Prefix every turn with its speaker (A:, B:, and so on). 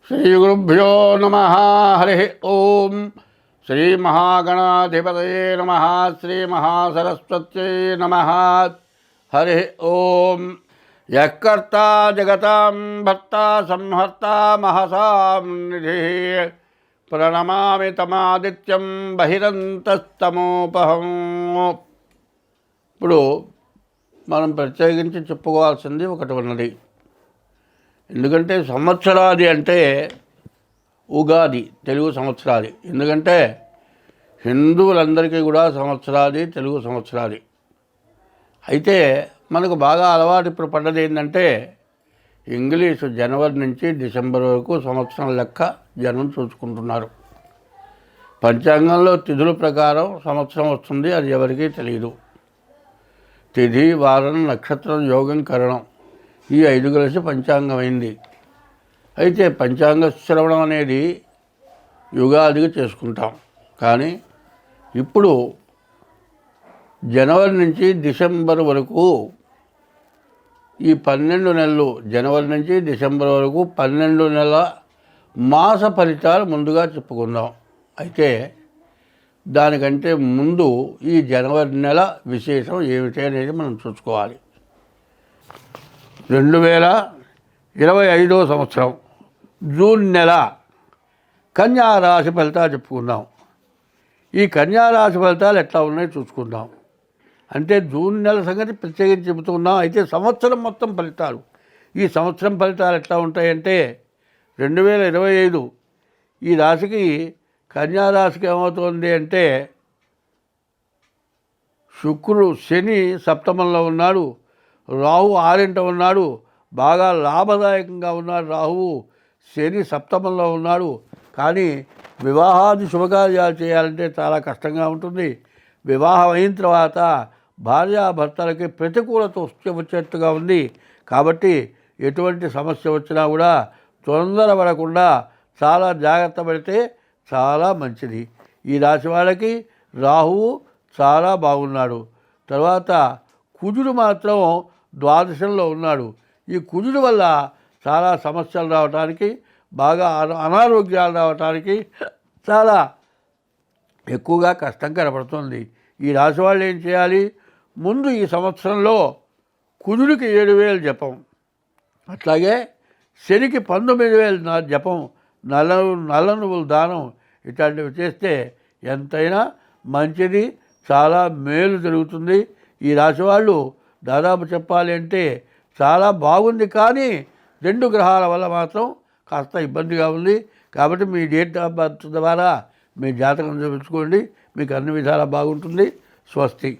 A: శ్రీగురుభ్యో నమ. హరి ఓం. శ్రీ మహాగణాధిపతయే నమ. శ్రీ మహాసరస్వత్యై నమ. హరి ఓం. యఃకర్త జగతాం భర్త సంహర్త మహసాం నిధి ప్రణమామి తమాదిత్యం బహిరంతస్తమోపహం. ఇప్పుడు మనం ప్రత్యేకించి చెప్పుకోవాల్సింది ఒకటి ఉన్నది. ఎందుకంటే సంవత్సరాది అంటే ఉగాది తెలుగు సంవత్సరాది. ఎందుకంటే హిందువులందరికీ కూడా సంవత్సరాది తెలుగు సంవత్సరాది. అయితే మనకు బాగా అలవాటు ఇప్పుడు పడ్డది ఏంటంటే ఇంగ్లీషు జనవరి నుంచి డిసెంబర్ వరకు సంవత్సరం లెక్క జనం చూసుకుంటున్నారు. పంచాంగంలో తిథుల ప్రకారం సంవత్సరం వస్తుంది, అది ఎవరికీ తెలియదు. తిథి, వారం, నక్షత్రం, యోగం, కరణం ఈ 5 కలిసి పంచాంగం అయింది. అయితే పంచాంగ శ్రవణం అనేది యుగాదిగా చేసుకుంటాం. కానీ ఇప్పుడు జనవరి నుంచి డిసెంబర్ వరకు ఈ 12 నెలలు, జనవరి నుంచి డిసెంబర్ వరకు 12 నెలల మాస ఫలితాలు ముందుగా చెప్పుకుందాం. అయితే దానికంటే ముందు ఈ జనవరి నెల విశేషం ఏమిటి అనేది మనం చూసుకోవాలి. 2025 సంవత్సరం జూన్ నెల కన్యారాశి ఫలితాలు చెప్పుకుందాం. ఈ కన్యారాశి ఫలితాలు ఎట్లా ఉన్నాయో చూసుకుందాం. అంటే జూన్ నెల సంగతి ప్రత్యేకించి చెబుతున్నాం. అయితే సంవత్సరం మొత్తం ఫలితాలు, ఈ సంవత్సరం ఫలితాలు ఎట్లా ఉంటాయంటే 2025 ఈ రాశికి, కన్యారాశికి ఏమవుతుంది అంటే శని సప్తమంలో ఉన్నాడు, రాహు 6వ ఉన్నాడు. బాగా లాభదాయకంగా ఉన్నాడు రాహువు. శని సప్తమంలో ఉన్నాడు. కానీ వివాహాది శుభకార్యాలు చేయాలంటే చాలా కష్టంగా ఉంటుంది. వివాహం అయిన తర్వాత భార్యాభర్తలకి ప్రతికూలత వచ్చేట్టుగా ఉంది. కాబట్టి ఎటువంటి సమస్య వచ్చినా కూడా తొందరపడకుండా చాలా జాగ్రత్త పడితే చాలా మంచిది. ఈ రాశి వాళ్ళకి రాహువు చాలా బాగున్నాడు. తర్వాత కుజుడు మాత్రం ద్వాదశంలో ఉన్నాడు. ఈ కుజుడు వల్ల చాలా సమస్యలు రావడానికి, బాగా అనారోగ్యాలు రావడానికి చాలా ఎక్కువగా కష్టం కనపడుతుంది. ఈ రాశి వాళ్ళు ఏం చేయాలి? ముందు ఈ సంవత్సరంలో కుజుడికి 7,000 జపం, అట్లాగే శనికి 19,000 జపం, నల్ల నువ్వుల దానం ఇట్లాంటివి చేస్తే ఎంతైనా మంచిది, చాలా మేలు జరుగుతుంది. ఈ రాశి వాళ్ళు దాదాపు చెప్పాలి అంటే చాలా బాగుంది. కానీ 2 గ్రహాల వల్ల మాత్రం కాస్త ఇబ్బందిగా ఉంది. కాబట్టి మీ డేట్ ఆఫ్ బర్త్ ద్వారా మీ జాతకం చూపించుకోండి, మీకు అన్ని విధాలా బాగుంటుంది. స్వస్తి.